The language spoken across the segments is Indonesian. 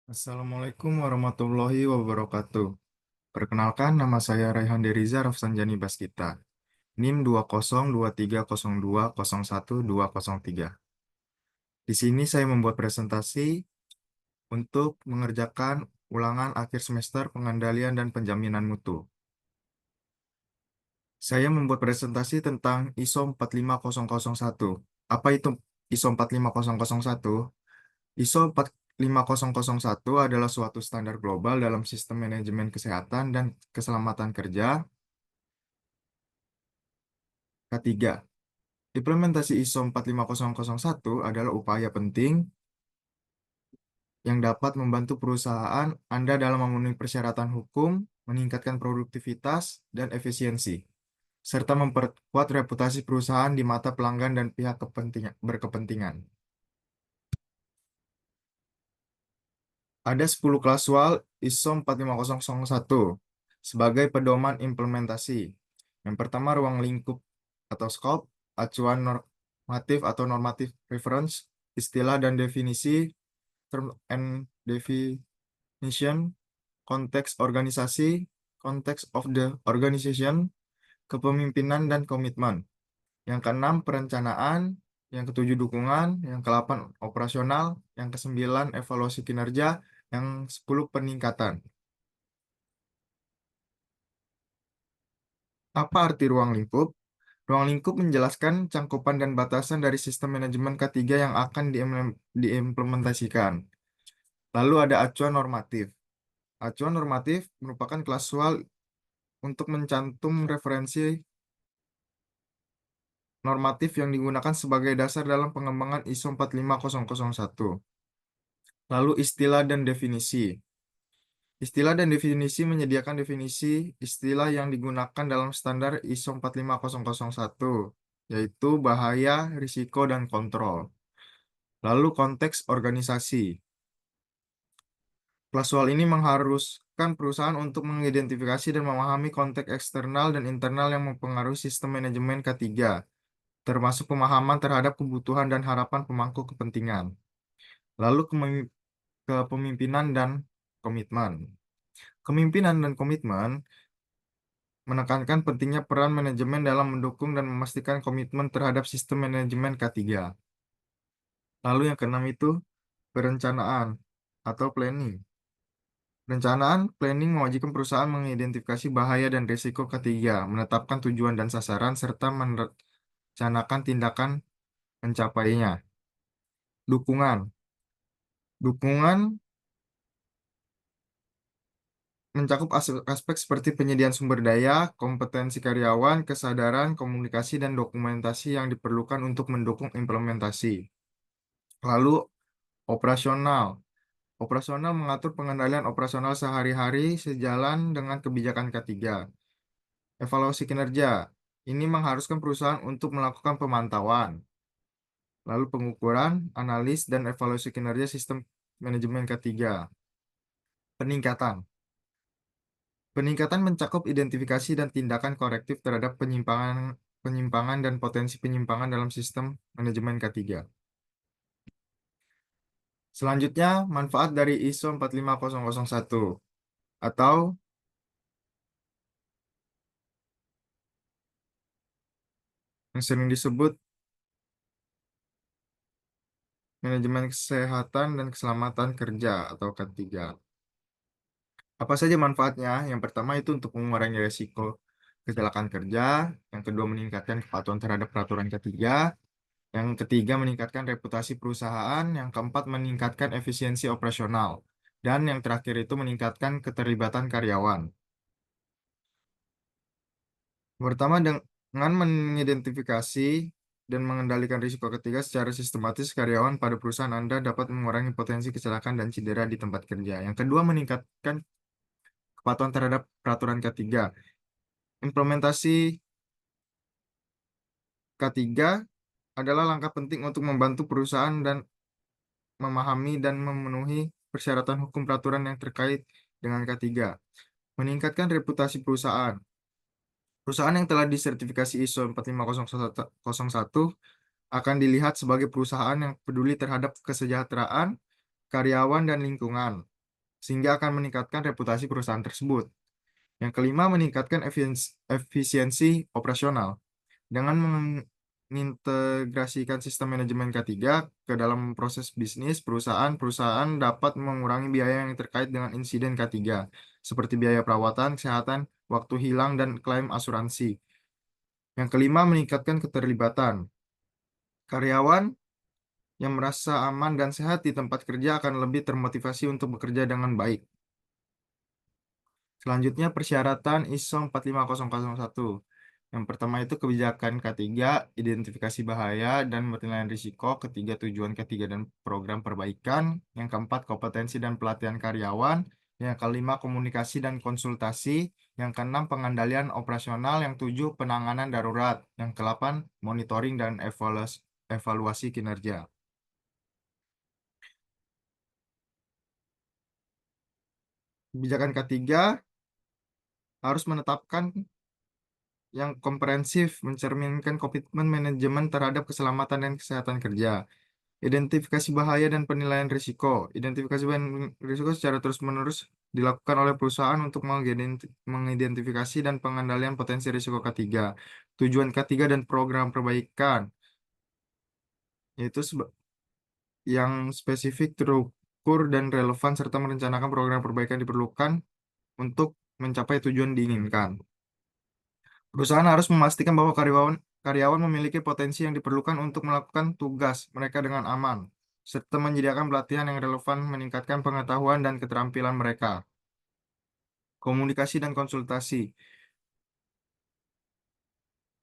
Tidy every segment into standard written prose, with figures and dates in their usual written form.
Assalamualaikum warahmatullahi wabarakatuh. Perkenalkan, nama saya Raihan Deriza Rafsanjani Baskita. NIM 20230201203. Di sini saya membuat presentasi untuk mengerjakan ulangan akhir semester pengendalian dan penjaminan mutu. Saya membuat presentasi tentang ISO 45001. Apa itu ISO 45001? ISO 45001 adalah suatu standar global dalam sistem manajemen kesehatan dan keselamatan kerja. Ketiga, implementasi ISO 45001 adalah upaya penting yang dapat membantu perusahaan Anda dalam memenuhi persyaratan hukum, meningkatkan produktivitas dan efisiensi, serta memperkuat reputasi perusahaan di mata pelanggan dan pihak berkepentingan. Ada 10 klausul ISO 45001 sebagai pedoman implementasi. Yang pertama, ruang lingkup atau scope, acuan normatif atau normative reference, istilah dan definisi, term and definition, konteks organisasi, context of the organization, kepemimpinan dan komitmen. Yang keenam, perencanaan. Yang ketujuh, dukungan. Yang kedelapan, operasional. Yang kesembilan, evaluasi kinerja. Yang 10, peningkatan. Apa arti ruang lingkup? Ruang lingkup menjelaskan cangkupan dan batasan dari sistem manajemen K3 yang akan diimplementasikan. Lalu ada acuan normatif. Acuan normatif merupakan klausul untuk mencantum referensi normatif yang digunakan sebagai dasar dalam pengembangan ISO 45001. Lalu istilah dan definisi. Istilah dan definisi menyediakan definisi istilah yang digunakan dalam standar ISO 45001, yaitu bahaya, risiko, dan kontrol. Lalu konteks organisasi. Klausul ini mengharuskan perusahaan untuk mengidentifikasi dan memahami konteks eksternal dan internal yang mempengaruhi sistem manajemen K3, termasuk pemahaman terhadap kebutuhan dan harapan pemangku kepentingan. Lalu kepemimpinan dan komitmen. Kepemimpinan dan komitmen menekankan pentingnya peran manajemen dalam mendukung dan memastikan komitmen terhadap sistem manajemen K3. Lalu yang keenam itu perencanaan atau planning. Planning mewajibkan perusahaan mengidentifikasi bahaya dan risiko K3, menetapkan tujuan dan sasaran, serta merencanakan tindakan mencapainya. Dukungan. Dukungan mencakup aspek seperti penyediaan sumber daya, kompetensi karyawan, kesadaran, komunikasi, dan dokumentasi yang diperlukan untuk mendukung implementasi. Lalu, operasional. Operasional mengatur pengendalian operasional sehari-hari sejalan dengan kebijakan K3. Evaluasi kinerja. Ini mengharuskan perusahaan untuk melakukan pemantauan, lalu pengukuran, analis, dan evaluasi kinerja sistem manajemen K3. Peningkatan. Peningkatan mencakup identifikasi dan tindakan korektif terhadap penyimpangan dan potensi penyimpangan dalam sistem manajemen K3. Selanjutnya, manfaat dari ISO 45001 atau yang sering disebut manajemen kesehatan dan keselamatan kerja atau K3. Apa saja manfaatnya? Yang pertama itu untuk mengurangi risiko kecelakaan kerja, yang kedua meningkatkan kepatuhan terhadap peraturan K3, yang ketiga meningkatkan reputasi perusahaan, yang keempat meningkatkan efisiensi operasional, dan yang terakhir itu meningkatkan keterlibatan karyawan. Pertama, dengan mengidentifikasi dan mengendalikan risiko ketiga secara sistematis, karyawan pada perusahaan Anda dapat mengurangi potensi kecelakaan dan cedera di tempat kerja. Yang kedua, meningkatkan kepatuhan terhadap peraturan K3. Implementasi K3 adalah langkah penting untuk membantu perusahaan dan memahami dan memenuhi persyaratan hukum peraturan yang terkait dengan K3. Meningkatkan reputasi perusahaan. Perusahaan yang telah disertifikasi ISO 45001 akan dilihat sebagai perusahaan yang peduli terhadap kesejahteraan karyawan dan lingkungan. sehingga akan meningkatkan reputasi perusahaan tersebut. Yang kelima, meningkatkan efisiensi operasional. Dengan mengintegrasikan sistem manajemen K3 ke dalam proses bisnis, perusahaan dapat mengurangi biaya yang terkait dengan insiden K3, seperti biaya perawatan, kesehatan, waktu hilang, dan klaim asuransi. Yang kelima, meningkatkan keterlibatan. Karyawan yang merasa aman dan sehat di tempat kerja akan lebih termotivasi untuk bekerja dengan baik. Selanjutnya, persyaratan ISO 45001. Yang pertama itu kebijakan K3, identifikasi bahaya dan penilaian risiko. Ketiga, tujuan K3 dan program perbaikan. Yang keempat, kompetensi dan pelatihan karyawan. Yang kelima, komunikasi dan konsultasi. Yang keenam, pengendalian operasional. Yang tujuh, penanganan darurat. Yang kedelapan, monitoring dan evaluasi kinerja. Kebijakan K3 harus menetapkan yang komprehensif, mencerminkan komitmen manajemen terhadap keselamatan dan kesehatan kerja. Identifikasi bahaya dan penilaian risiko. Identifikasi dan risiko secara terus-menerus dilakukan oleh perusahaan untuk mengidentifikasi dan pengendalian potensi risiko K3. Tujuan K3 dan program perbaikan, yaitu yang spesifik, terukur, dan relevan, serta merencanakan program perbaikan diperlukan untuk mencapai tujuan diinginkan. Perusahaan harus memastikan bahwa karyawan memiliki potensi yang diperlukan untuk melakukan tugas mereka dengan aman, serta menyediakan pelatihan yang relevan meningkatkan pengetahuan dan keterampilan mereka. Komunikasi dan konsultasi.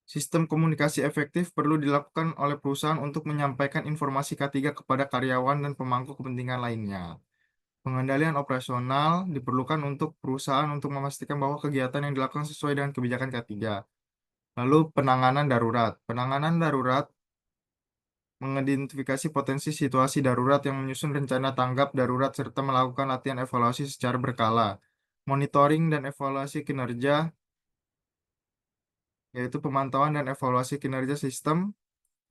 Sistem komunikasi efektif perlu dilakukan oleh perusahaan untuk menyampaikan informasi K3 kepada karyawan dan pemangku kepentingan lainnya. Pengendalian operasional diperlukan untuk perusahaan untuk memastikan bahwa kegiatan yang dilakukan sesuai dengan kebijakan K3. Lalu penanganan darurat. Penanganan darurat mengidentifikasi potensi situasi darurat yang menyusun rencana tanggap darurat serta melakukan latihan evaluasi secara berkala. Monitoring dan evaluasi kinerja, yaitu pemantauan dan evaluasi kinerja sistem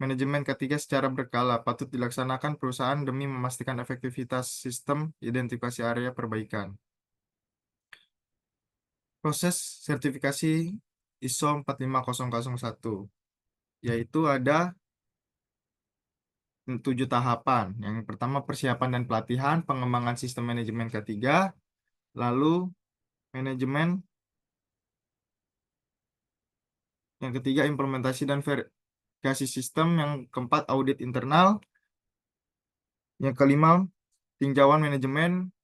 manajemen ketiga secara berkala, patut dilaksanakan perusahaan demi memastikan efektivitas sistem identifikasi area perbaikan. Proses sertifikasi ISO 45001, yaitu ada 7 tahapan. Yang pertama, persiapan dan pelatihan, pengembangan sistem manajemen K3, lalu manajemen, yang ketiga implementasi dan verifikasi sistem, yang keempat audit internal, yang kelima tinjauan manajemen,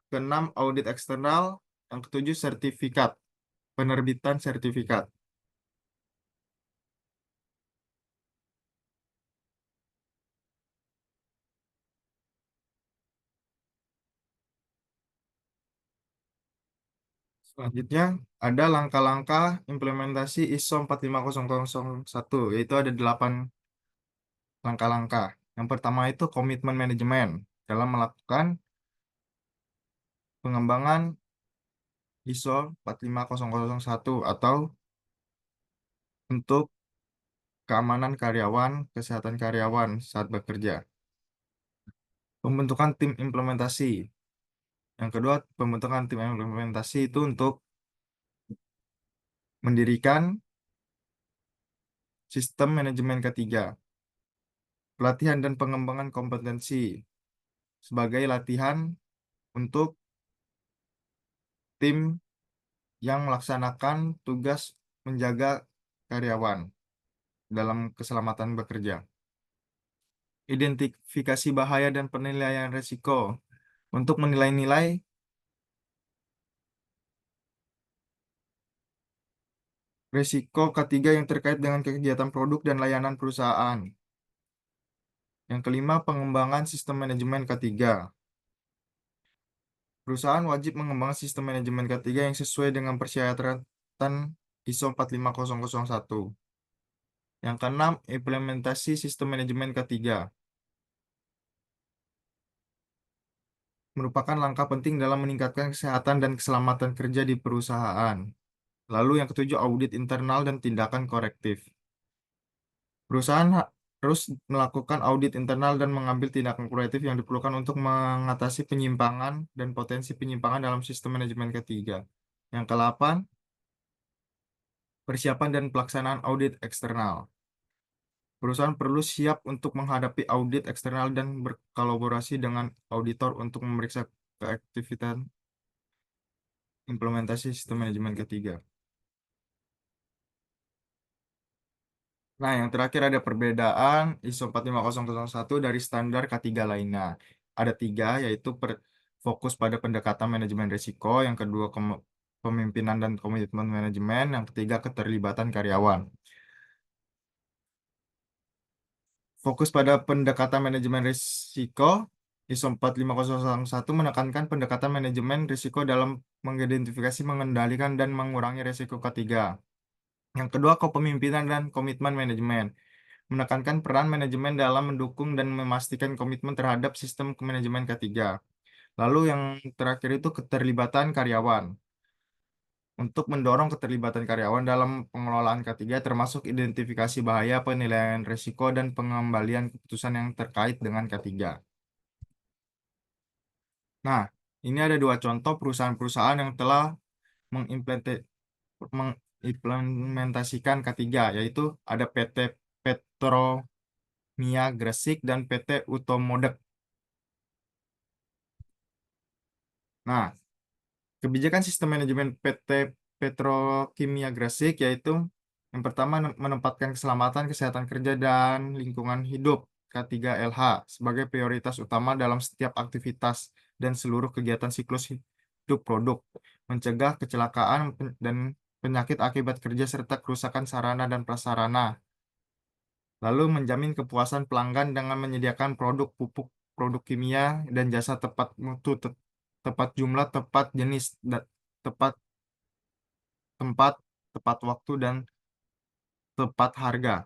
keenam audit eksternal, yang ketujuh sertifikat, penerbitan sertifikat. Selanjutnya ada langkah-langkah implementasi ISO 45001, yaitu ada 8 langkah-langkah. Yang pertama itu komitmen manajemen dalam melakukan pengembangan ISO 45001 atau untuk keamanan karyawan, kesehatan karyawan saat bekerja. Pembentukan tim implementasi. Yang kedua, pembentukan tim implementasi itu untuk mendirikan sistem manajemen ketiga. Pelatihan dan pengembangan kompetensi sebagai latihan untuk tim yang melaksanakan tugas menjaga karyawan dalam keselamatan bekerja. Identifikasi bahaya dan penilaian risiko untuk menilai-nilai risiko ketiga yang terkait dengan kegiatan produk dan layanan perusahaan. Yang kelima, pengembangan sistem manajemen K3. Perusahaan wajib mengembangkan sistem manajemen K3 yang sesuai dengan persyaratan ISO 45001. Yang keenam, implementasi sistem manajemen K3 merupakan langkah penting dalam meningkatkan kesehatan dan keselamatan kerja di perusahaan. Lalu yang ketujuh, audit internal dan tindakan korektif. Perusahaan Terus melakukan audit internal dan mengambil tindakan korektif yang diperlukan untuk mengatasi penyimpangan dan potensi penyimpangan dalam sistem manajemen ketiga. Yang ke-8, persiapan dan pelaksanaan audit eksternal. Perusahaan perlu siap untuk menghadapi audit eksternal dan berkolaborasi dengan auditor untuk memeriksa keefektifan implementasi sistem manajemen ketiga. Nah, yang terakhir ada perbedaan ISO 45001 dari standar K3 lainnya. Ada tiga, yaitu fokus pada pendekatan manajemen risiko, yang kedua pemimpinan dan komitmen manajemen, yang ketiga keterlibatan karyawan. Fokus pada pendekatan manajemen risiko, ISO 45001 menekankan pendekatan manajemen risiko dalam mengidentifikasi, mengendalikan, dan mengurangi risiko ketiga. Yang kedua, kepemimpinan dan komitmen manajemen menekankan peran manajemen dalam mendukung dan memastikan komitmen terhadap sistem manajemen ketiga. Lalu yang terakhir itu keterlibatan karyawan. Untuk mendorong keterlibatan karyawan dalam pengelolaan ketiga termasuk identifikasi bahaya, penilaian risiko, dan pengembalian keputusan yang terkait dengan ketiga. Nah, ini ada dua contoh perusahaan-perusahaan yang telah mengimplementasikan ketiga, yaitu ada PT Petromia Gresik dan PT Utomodek. Nah, kebijakan sistem manajemen PT Petrokimia Gresik yaitu yang pertama menempatkan keselamatan, kesehatan kerja, dan lingkungan hidup K3LH sebagai prioritas utama dalam setiap aktivitas dan seluruh kegiatan siklus hidup produk, mencegah kecelakaan dan penyakit akibat kerja serta kerusakan sarana dan prasarana, lalu menjamin kepuasan pelanggan dengan menyediakan produk pupuk, produk kimia, dan jasa tepat mutu, tepat jumlah, tepat jenis, tepat tempat, tepat waktu, dan tepat harga.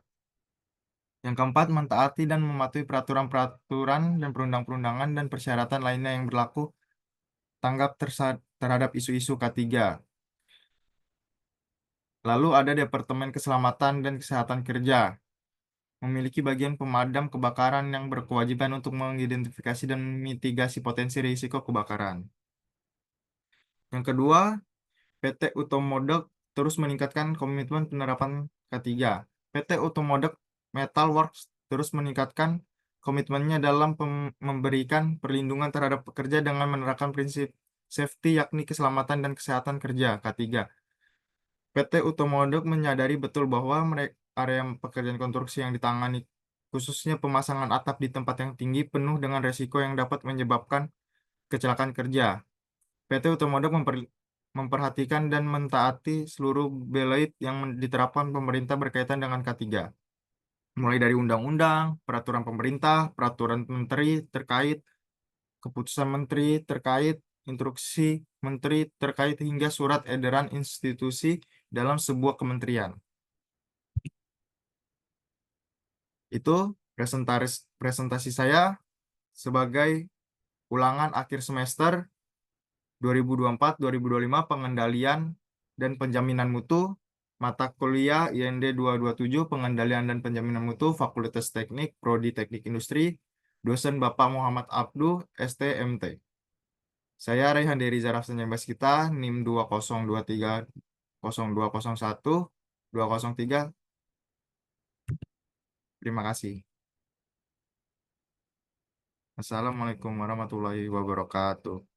Yang keempat, mentaati dan mematuhi peraturan-peraturan dan perundang-perundangan dan persyaratan lainnya yang berlaku tanggap terhadap isu-isu K3. Lalu ada Departemen Keselamatan dan Kesehatan Kerja, memiliki bagian pemadam kebakaran yang berkewajiban untuk mengidentifikasi dan mitigasi potensi risiko kebakaran. Yang kedua, PT Utomodek terus meningkatkan komitmen penerapan K3. PT Utomodek Metal Works terus meningkatkan komitmennya dalam memberikan perlindungan terhadap pekerja dengan menerapkan prinsip safety, yakni keselamatan dan kesehatan kerja K3. PT Utomodek menyadari betul bahwa area pekerjaan konstruksi yang ditangani, khususnya pemasangan atap di tempat yang tinggi, penuh dengan resiko yang dapat menyebabkan kecelakaan kerja. PT Utomodok memperhatikan dan mentaati seluruh belait yang diterapkan pemerintah berkaitan dengan K3. Mulai dari undang-undang, peraturan pemerintah, peraturan menteri terkait, keputusan menteri terkait, instruksi menteri terkait, hingga surat edaran institusi dalam sebuah kementerian. Itu presentasi saya sebagai ulangan akhir semester 2024-2025 pengendalian dan penjaminan mutu, mata kuliah IND 227 pengendalian dan penjaminan mutu, Fakultas Teknik Prodi Teknik Industri, dosen Bapak Muhammad Abduh STMT. Saya Raihan dari Zaraf Senyambas kita NIM 20230201 203. Terima kasih. Assalamualaikum warahmatullahi wabarakatuh.